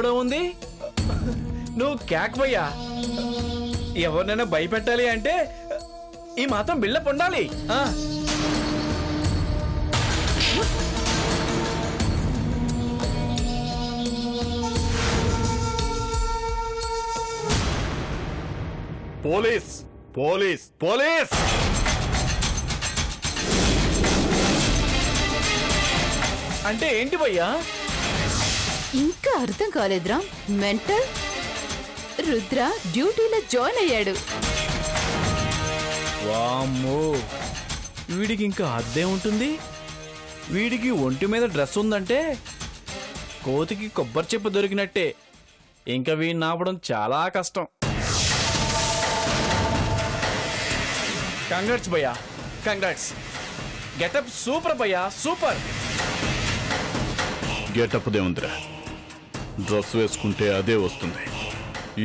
కూడా ఉంది. నువ్వు కేక్ భయ్యా. ఎవరినైనా భయపెట్టాలి అంటే ఈ మాత్రం బిల్డప్ ఉండాలి. పోలీస్ పోలీస్ పోలీస్ అంటే ఏంటి భయ్యా? ఇంకా అర్థం కాలేదురా మెంటల్. రుద్ర డ్యూటీలో జాయిన్ అయ్యాడు. వామ్మో, వీడికి ఇంకా అద్దే ఉంటుంది. వీడికి ఒంటి మీద డ్రెస్ ఉందంటే కోతికి కొబ్బరి చెప్పు దొరికినట్టే. ఇంకా వీడిని ఆపడం చాలా కష్టం. కంగ్రాట్స్ భయ్యా, కంగ్రాట్స్. గెటప్ సూపర్ భయ్యా, సూపర్. గెటప్ దే ఉందిరా, డ్రెస్ వేసుకుంటే అదే వస్తుంది.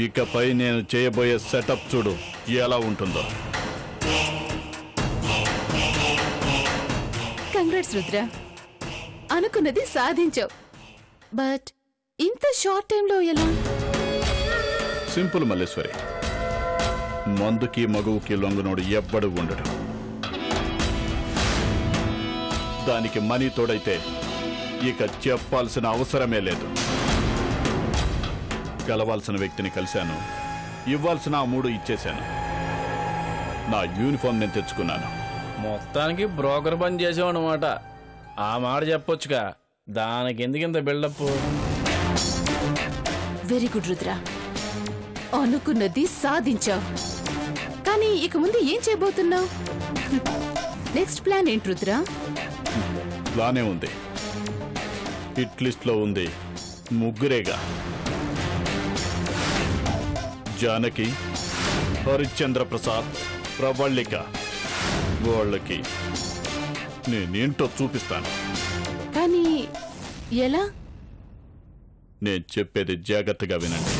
ఇకపై నేను చేయబోయే సెటప్ చూడు ఎలా ఉంటుందో. కంగ్రాట్స్ రుద్ర, అనుకున్నది సాధించావు. బట్ ఇంత షార్ట్ టైంలో ఎలా? సింపుల్ మల్లేశ్వరి, మందుకి మగువుకి లొంగనోడు ఎవ్వడు ఉండడు. దానికి మనీ తోడైతే ఇక చెప్పాల్సిన అవసరమే లేదు. కలవాల్సిన వ్యక్తిని కలిశాను, ఇవ్వాల్సిన ఆ 3 ఇచ్చేశాను. నా యూనిఫామ్ నేను తెచ్చుకున్నాను. మొత్తానికి బ్రోకర్ పని చేసావు అన్నమాట. ఆ మాట చెప్పొచ్చుగా, దానికి ఎందుకింత బిల్డప్? వెరీ గుడ్ రుద్ర, అనుకున్నది సాధించావు. కానీ ఇక ముందు ఏం చేయబోతున్నావు? నెక్స్ట్ ప్లాన్ ఏంటి రుద్ర? ప్లానే ఉంది. హిట్ లిస్ట్ లో ఉంది ముగ్గురేగా. జానకి, హరిశ్చంద్ర ప్రసాద్, ప్రవళిక. వాళ్ళకి నేనేంటో చూపిస్తాను. కానీ ఎలా? నేను చెప్పేది జాగ్రత్తగా వినండి.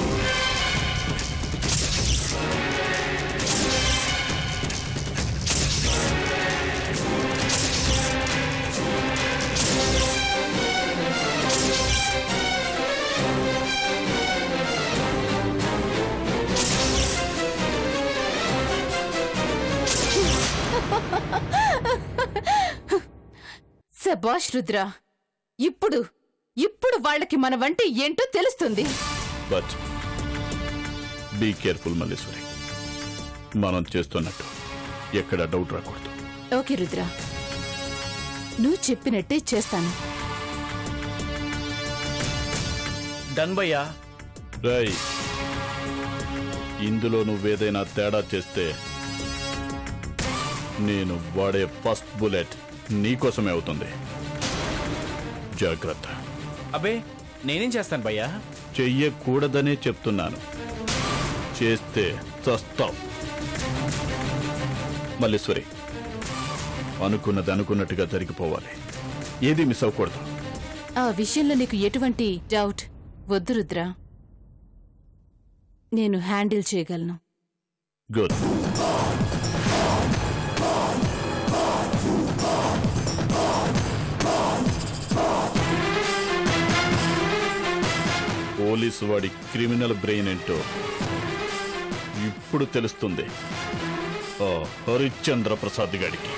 శభాష్ రుద్ర, ఇప్పుడు వాళ్ళకి మన వంటి ఏంటో తెలుస్తుంది. బట్ బీ కేర్ఫుల్ మల్లేశ్వరి, మనం చేస్తున్నట్టు ఎక్కడ డౌట్ రాకూడదు. ఓకే రుద్ర, నువ్వు చెప్పినట్టే చేస్తాను. డన్ భయ్యా. రై, ఇందులో నువ్వేదైనా తేడా చేస్తే నేను వాడే ఫస్ట్ బుల్లెట్ నీకోసమే అవుతుంది. జాగ్రత్త. అబే, నేనేం చేస్తాను భయ్యా? చెయ్యకూడదనే చెప్తున్నాను, చేస్తే చస్తావు. మల్లేశ్వరి, అనుకున్నది అనుకున్నట్టుగా జరిగిపోవాలి, ఏది మిస్ అవ్వకూడదు. ఆ విషయంలో నీకు ఎటువంటి డౌట్ వద్దు రుద్ర, నేను హ్యాండిల్ చేయగలను. గుడ్. పోలీసు వాడి క్రిమినల్ బ్రెయిన్ ఏంటో ఇప్పుడు తెలుస్తుంది ఆ హరిశ్చంద్ర ప్రసాద్ గారికి.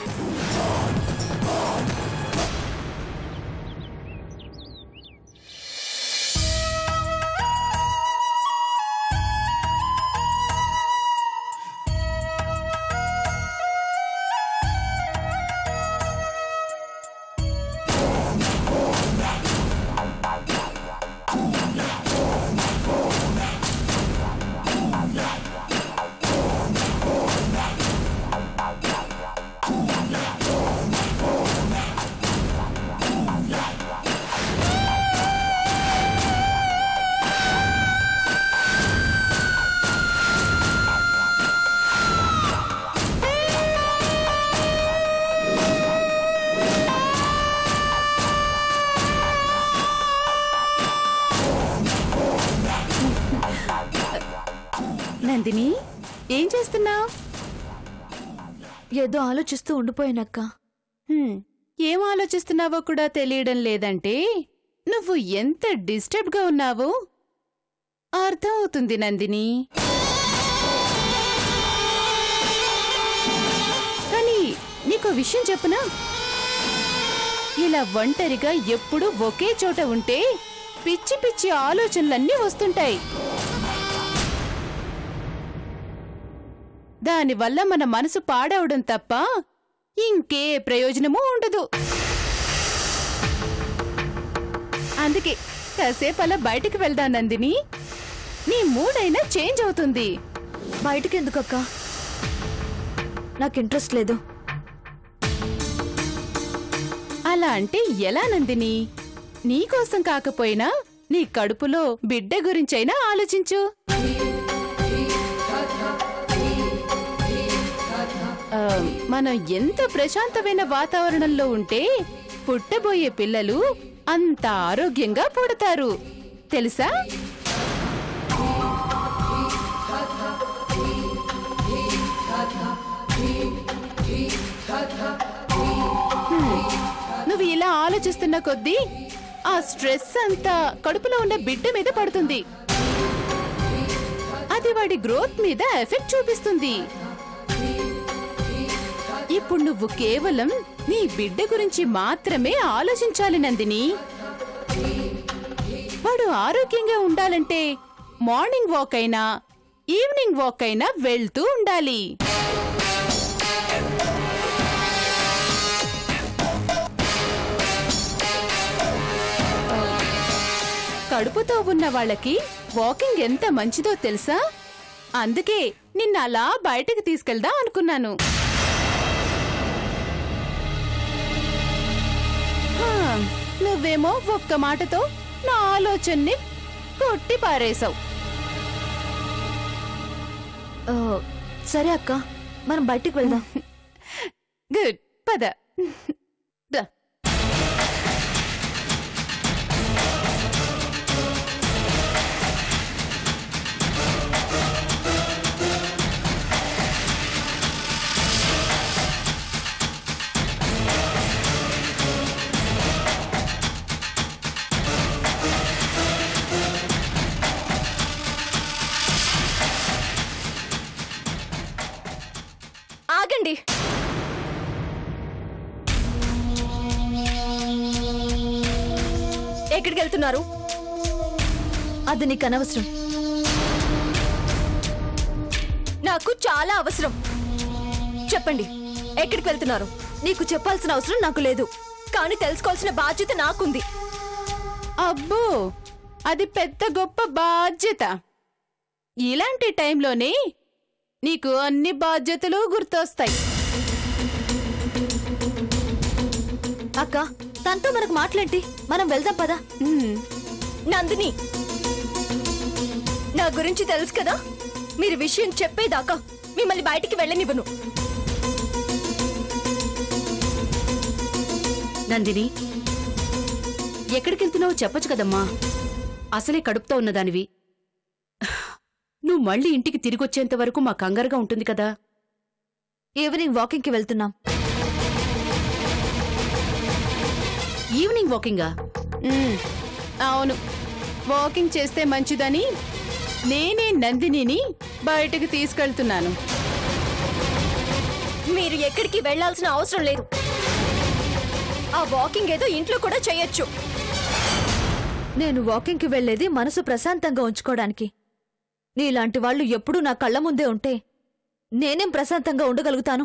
నందిని, ఏం చేస్తున్నావు? ఏదో ఆలోచిస్తూ ఉండిపోయానక్క. ఏం ఆలోచిస్తున్నావో కూడా తెలియడం లేదంటే నువ్వు ఎంత డిస్టర్బ్ గా ఉన్నావో అర్థం అవుతుంది నందిని. కానీ నీకో విషయం చెప్పనా? ఇలా ఒంటరిగా ఎప్పుడూ ఒకే చోట ఉంటే పిచ్చి పిచ్చి ఆలోచనలన్నీ వస్తుంటాయి. దానివల్ల మన మనసు పాడవడం తప్ప ఇంకే ప్రయోజనమూ ఉండదు. అందుకే కాసేపు అలా బయటికి వెళ్దాం నందిని. నీ మూడైనా చేంజ్ అవుతుంది. బయటికి ఎందుకక్క? నాకు ఇంట్రెస్ట్ లేదు. అలా అంటే ఎలా నందిని? నీకోసం కాకపోయినా నీ కడుపులో బిడ్డ గురించైనా ఆలోచించు. మనం ఎంత ప్రశాంతమైన వాతావరణంలో ఉంటే పుట్టబోయే పిల్లలు అంత ఆరోగ్యంగా పుడతారు తెలుసా? నువ్వు ఇలా ఆలోచిస్తున్న కొద్దీ ఆ స్ట్రెస్ అంతా కడుపులో ఉన్న బిడ్డ మీద పడుతుంది. అది వాడి గ్రోత్ మీద ఎఫెక్ట్ చూపిస్తుంది. ఇప్పుడు నువ్వు కేవలం నీ బిడ్డ గురించి మాత్రమే ఆలోచించాలి నందిని. వాడు ఆరోగ్యంగా ఉండాలంటే మార్నింగ్ వాక్ అయినా ఈవినింగ్ వాక్ అయినా వెళ్తూ ఉండాలి. కడుపుతో ఉన్న వాళ్ళకి వాకింగ్ ఎంత మంచిదో తెలుసా? అందుకే నిన్న అలా బయటకు తీసుకెళ్దాం అనుకున్నాను. నువ్వేమో ఒక్క మాటతో నా ఆలోచనని కొట్టి పారేశావు. సరే అక్క, మనం బయటికి వెళ్దాం. గుడ్, పద. ఆగండి. ఎక్కడికి వెళ్తున్నారు? అది నీకు అనవసరం. నాకు చాలా అవసరం. చెప్పండి, ఎక్కడికి వెళ్తున్నారు? నీకు చెప్పాల్సిన అవసరం నాకు లేదు, కానీ తెలుసుకోవాల్సిన బాధ్యత నాకుంది. అబ్బో, అది పెద్ద గొప్ప బాధ్యత. ఇలాంటి టైంలోనే నీకు అన్ని బాధ్యతలు గుర్తొస్తాయి. అక్క, తనతో మనకు మాట్లాడి మనం వెళ్దాం పదా. నందిని, నా గురించి తెలుసు కదా, మీరు విషయం చెప్పేదాకా మిమ్మల్ని బయటికి వెళ్ళనివ్వను. నందిని, ఎక్కడికెళ్తున్నావో చెప్పొచ్చు కదమ్మా. అసలే కడుపుతో ఉన్నదానివి. నువ్వు మళ్ళీ ఇంటికి తిరిగొచ్చేంత వరకు మా కంగారుగా ఉంటుంది కదా. ఈవినింగ్ వాకింగ్కి వెళ్తున్నాం. ఈవినింగ్ వాకింగా? అవును, వాకింగ్ చేస్తే మంచిదని నేనే నందినిని బయటకు తీసుకెళ్తున్నాను. మీరు ఎక్కడికి వెళ్లాల్సిన అవసరం లేదు. ఆ వాకింగ్ ఏదో ఇంట్లో కూడా చేయొచ్చు. నేను వాకింగ్కి వెళ్లేది మనసు ప్రశాంతంగా ఉంచుకోవడానికి. నీలాంటి వాళ్ళు ఎప్పుడూ నా కళ్ళ ముందే ఉంటే నేనేం ప్రశాంతంగా ఉండగలుగుతాను?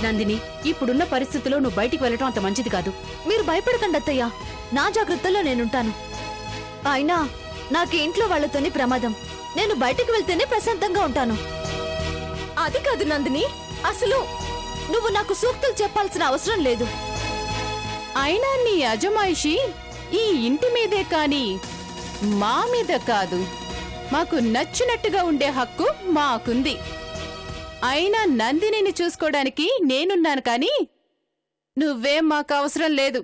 నందిని, ఇప్పుడున్న పరిస్థితిలో నువ్వు బయటికి వెళ్ళటం అంత మంచిది కాదు. మీరు భయపడకండి అత్తయ్య, నా జాగ్రత్తలో నేనుంటాను. అయినా నాకు ఇంట్లో వాళ్లతోనే ప్రమాదం. నేను బయటికి వెళ్తేనే ప్రశాంతంగా ఉంటాను. అది కాదు నందిని, అసలు నువ్వు నాకు సూక్తులు చెప్పాల్సిన అవసరం లేదు. అయినా నీ అజమాయిషి ఈ ఇంటి మీదే కాని మా మీద కాదు. మాకు నచ్చినట్టుగా ఉండే హక్కు మాకుంది. అయినా నందినిని చూసుకోవడానికి నేనున్నాను కానీ నువ్వేం మాకు అవసరం లేదు.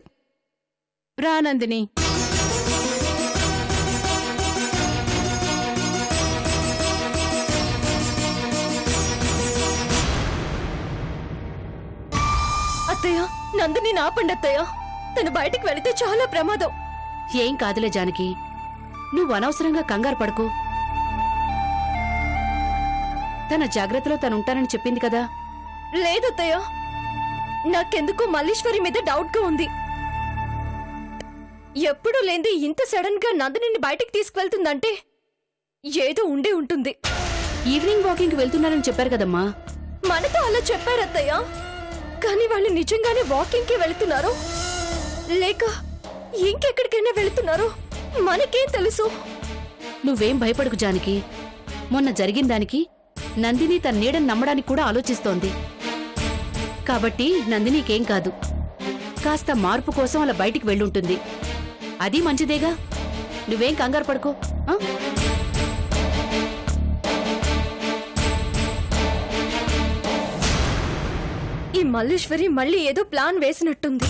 రా నందిని. అత్తయ్య, నందిని ఆపండి అత్తయ్య. తను బయటికి వెళితే చాలా ప్రమాదం. ఏం కాదులే జానకి, నువ్వు అనవసరంగా కంగారు పడుకో. తన జాగ్రత్తలో తనుంటానని చెప్పింది కదా. లేదత్తయ్య, నాకెందుకు మల్లీశ్వరి మీద డౌట్ గా ఉంది. ఎప్పుడూ లేంది ఇంత సడన్ గా నందినిని బయటికి తీసుకువెళ్తుందంటే ఏదో ఉండే ఉంటుంది. ఈవినింగ్ వాకింగ్ కి వెళ్తున్నారని చెప్పారు కదమ్మా. మనతో అలా చెప్పారత్తయ్య, కానీ వాళ్ళు నిజంగానే వాకింగ్ కి వెళుతున్నారో లేక ఇంకెక్కడికైనా వెళుతున్నారో మనకేం తెలుసు. నువ్వేం భయపడకు జానకి. మొన్న జరిగిన దానికి నందిని తన నీడని నమ్మడానికి కూడా ఆలోచిస్తోంది. కాబట్టి నందినికేం కాదు. కాస్త మార్పు కోసం అలా బయటికి వెళ్ళుంటుంది. అది మంచిదేగా. నువ్వేం కంగారు పడుకో. ఈ మల్లీశ్వరి మళ్ళీ ఏదో ప్లాన్ వేసినట్టుంది.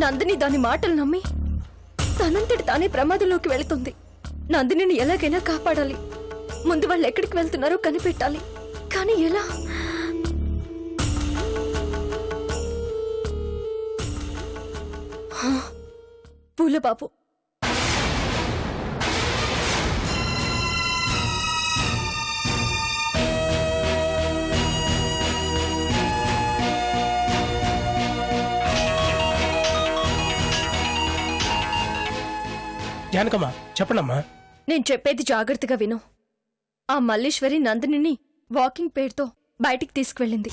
నందిని దాని మాటలు నమ్మి తనంతటి తానే ప్రమాదంలోకి వెళుతుంది. నందినిని ఎలాగైనా కాపాడాలి. ముందు వాళ్ళు ఎక్కడికి వెళ్తున్నారో కనిపెట్టాలి. కానీ ఎలా? పూలబాబు, జానకమ్మా, చెప్పండమ్మా. నేను చెప్పేది జాగ్రత్తగా విను. ఆ మల్లీశ్వరి నందినిని వాకింగ్ పేరుతో బయటికి తీసుకువెళ్ళింది.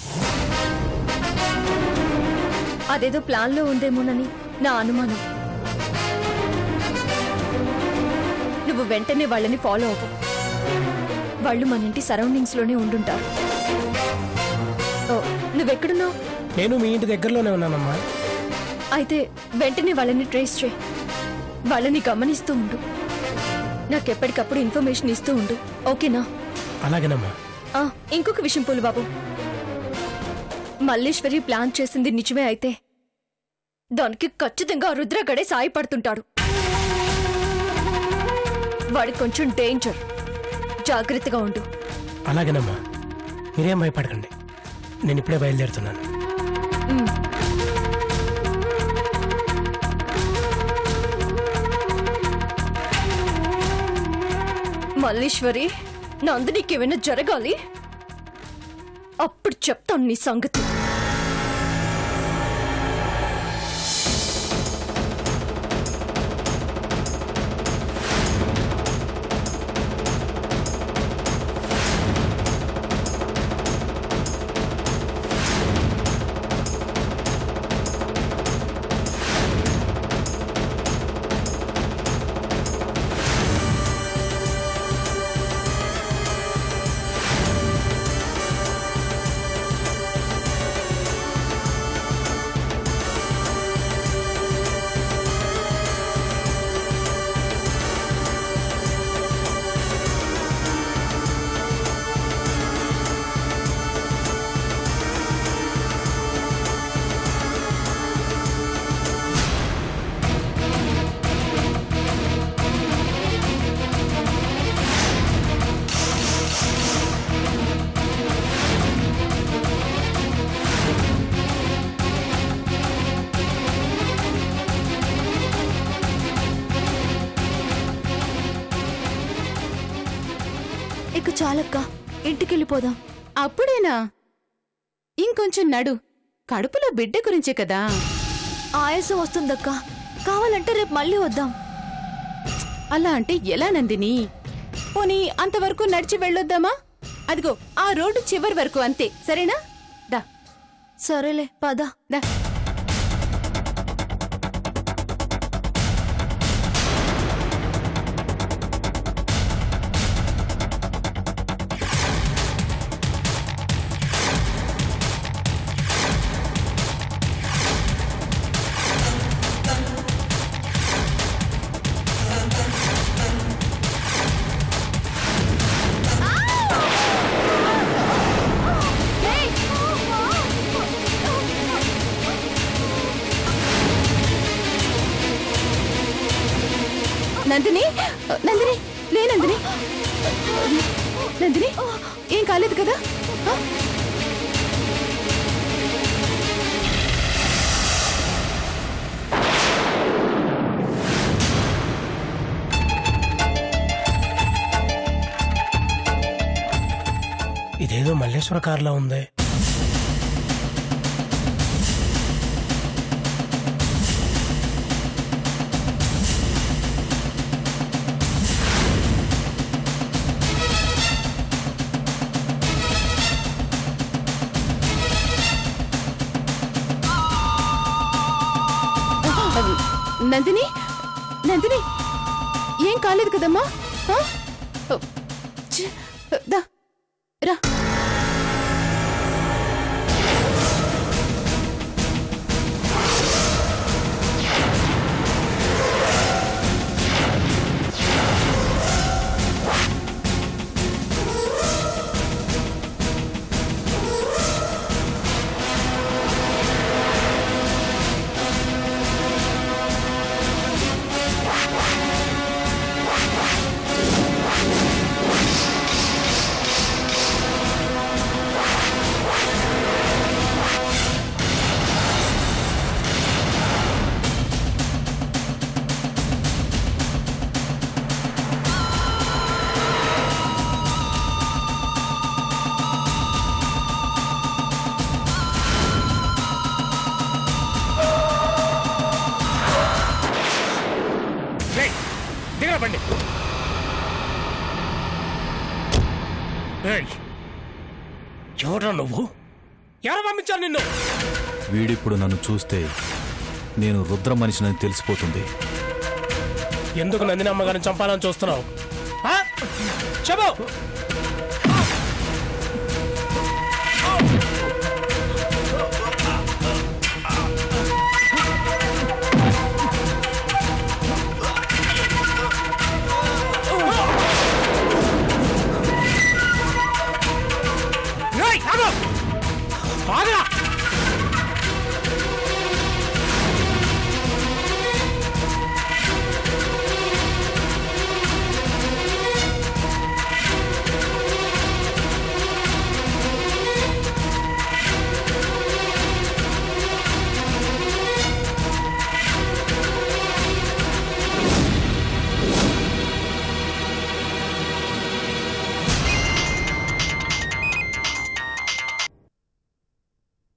అదేదో ప్లాన్లో ఉందేమోనని నా అనుమానం. నువ్వు వెంటనే వాళ్ళని ఫాలో అవ్వు. వాళ్ళు మన ఇంటి సరౌండింగ్స్ లోనే ఉండుంటారు. నువ్వెక్కడున్నావు? నేను మీ ఇంటి దగ్గరలోనే ఉన్నానమ్మా. అయితే వెంటనే వాళ్ళని ట్రేస్ చేయి. వాళ్ళని గమనిస్తూ ఉండు. నాకెప్పటికప్పుడు ఇన్ఫర్మేషన్ ఇస్తూ ఉండు, ఓకేనా? అలాగేనమ్మా. ఇంకొక విషయం పూలబాబు, మల్లీశ్వరి ప్లాన్ చేసింది నిజమే అయితే దానికి ఖచ్చితంగా రుద్రగడే సాయపడుతుంటాడు. వాడికి కొంచెం డేంజర్. జాగ్రత్తగా ఉండు. అలాగేనమ్మా, మీరేం భయపడకండి. నేను ఇప్పుడే బయలుదేరుతున్నాను. మల్లీశ్వరి, నందినికి ఏమైనా జరగాలి, అప్పుడు చెప్తాను నీ సంగతి. ఇక చాలక్క, ఇంటికెళ్ళిపోదాం. అప్పుడేనా? ఇంకొంచెం నడు. కడుపులో బిడ్డ గురించే కదా. ఆయాసం వస్తుందక్క. కావాలంటే రేపు మళ్ళీ వద్దాం. అలా అంటే ఎలా నందిని? పోనీ అంతవరకు నడిచి వెళ్ళొద్దామా? అదిగో ఆ రోడ్డు చివరి వరకు, అంతే. సరేనా? దా. సరేలే, పద. దా. నందిని, నందిని, లే నందిని. నందిని, ఏం కాలేదు కదా? ఇదేదో మల్లేశ్వర కార్లా ఉంది. నందిని, నందిని, ఏం కాలేదు కదమ్మా? ఆ? ఛీ, దా, రా. దిగరండి. ఎవరా నువ్వు? ఎవరు పంపించారు నిన్ను? వీడిప్పుడు నన్ను చూస్తే నేను రుద్ర మనిషినని తెలిసిపోతుంది. ఎందుకు నందిని అమ్మగారిని చంపాలని చూస్తున్నావు? చెప్పు.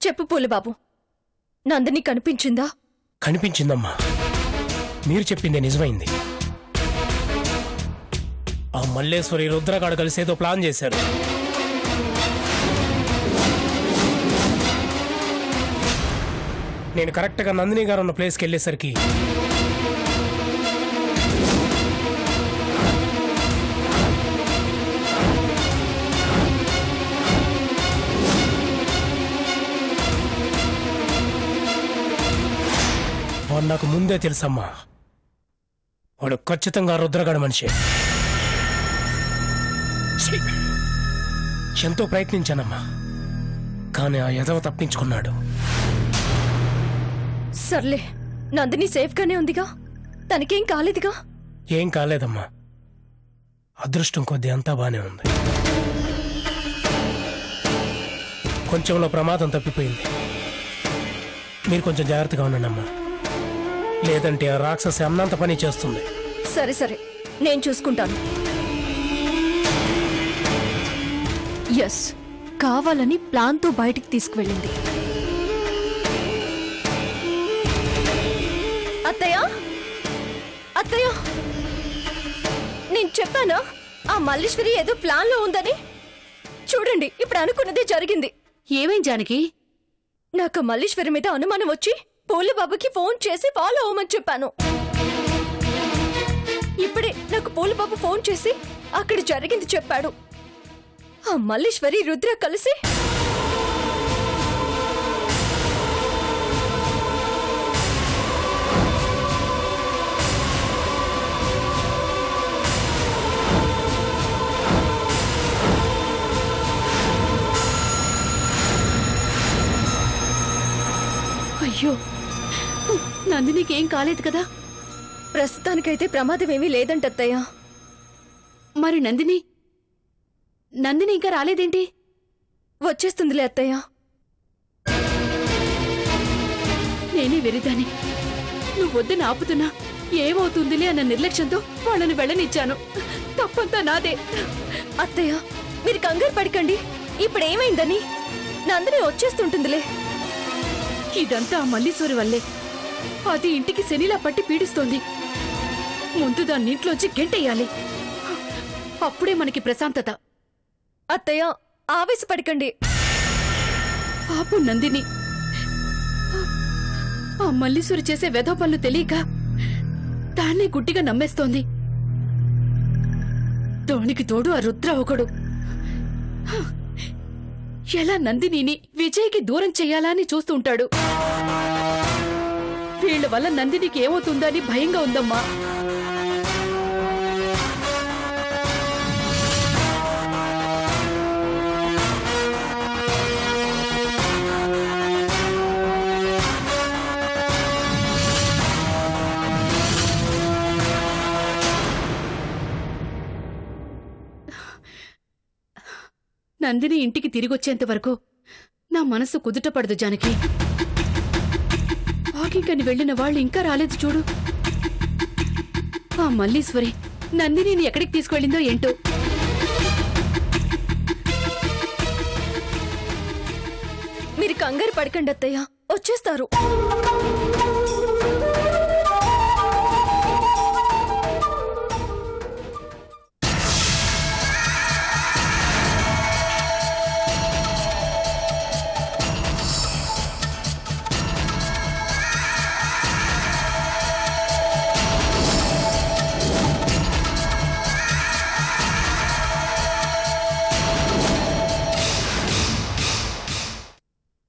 చెప్పు పూలబాబు, నందిని కనిపించిందా? కనిపించిందమ్మా. మీరు చెప్పిందే నిజమైంది. ఆ మల్లేశ్వరి రుద్రగాడు కలిసి ఏదో ప్లాన్ చేశారు. నేను కరెక్ట్గా నందిని గారు ఉన్న ప్లేస్కి వెళ్ళేసరికి వాడు నాకు ముందే తెలుసమ్మా. వాడు ఖచ్చితంగా రుద్రగాడు మనిషి. ఎంతో ప్రయత్నించానమ్మా, కానీ ఆ ఎదవ తప్పించుకున్నాడు. సర్లే, నందిని సేఫ్ గానే ఉందిగా, తనకేం కాలేదుగా? ఏం కాలేదమ్మా. అదృష్టం కొద్దీ అంతా బానే ఉంది. కొంచెంలో ప్రమాదం తప్పిపోయింది. మీరు కొంచెం జాగ్రత్తగా ఉండండమ్మా, లేదంటే ఆ రాక్షసి అన్నంత పని చేస్తుంది. సరే సరే, నేను చూసుకుంటాను. ఎస్, కావాలని ప్లాన్తో బయటికి తీసుకువెళ్ళింది. అత్తయ్య, అత్తయ్య, నేను చెప్పానా ఆ మల్లీశ్వరి ఏదో ప్లాన్లో ఉందని? చూడండి, ఇప్పుడు అనుకున్నదే జరిగింది. ఏమేం జానకి? నాకు మల్లీశ్వరి మీద అనుమానం వచ్చి పూలబాబుకి ఫోన్ చేసి ఫాలో అవ్వమని చెప్పాను. ఇప్పుడే నాకు పూలబాబు ఫోన్ చేసి అక్కడ జరిగింది చెప్పాడు. ఆ మల్లీశ్వరి రుద్ర కలిసి అయ్యో, నందినికి ఏం కాలేదు కదా? ప్రస్తుతానికైతే ప్రమాదం ఏమీ లేదంటత్తయ్యా. మరి నందిని ఇంకా రాలేదేంటి? వచ్చేస్తుందిలే అత్తయ్యా. నేనే వెరిదాని. నువ్వు వద్దని ఆపుతున్నా ఏమవుతుందిలే అన్న నిర్లక్ష్యంతో వాళ్ళని వెళ్ళనిచ్చాను. తప్పంతా నాదే. అత్తయ్య, మీరు కంగారు పడకండి. ఇప్పుడు ఏమైందని? నందిని వచ్చేస్తుంటుందిలే. ఇదంతా ఆ మల్లీశ్వరి వల్లే. అది ఇంటికి శనిలా పట్టి పీడిస్తోంది. ముందు దాన్ని ఇంట్లోంచి గెంటెయ్యాలి. అప్పుడే మనకి ప్రశాంతత. అత్తయ్య, ఆవేశపడకండి. పాపు నందిని. ఆ మల్లీశ్వరి చేసే వెధవ పనులు తెలియక దాన్నే గుడ్డిగా నమ్మేస్తోంది. దానికి తోడు ఆ రుద్ర ఒకడు. ఎలా నందినిని విజయ్కి దూరం చెయ్యాలా అని చూస్తూ ఉంటాడు. వీళ్ల వల్ల నందినికి ఏమవుతుందో అని భయంగా ఉందమ్మా. నందిని ఇంటికి తిరిగొచ్చేంత వరకు నా మనసు కుదుటపడదు జానకి. వాకింగ్ అని వెళ్లిన వాళ్ళు ఇంకా రాలేదు చూడు. ఆ మల్లీశ్వరి నందినిని ఎక్కడికి తీసుకెళ్ళిందో ఏంటో. మీరు కంగారు పడకండి అత్తయ్య, వచ్చేస్తారు.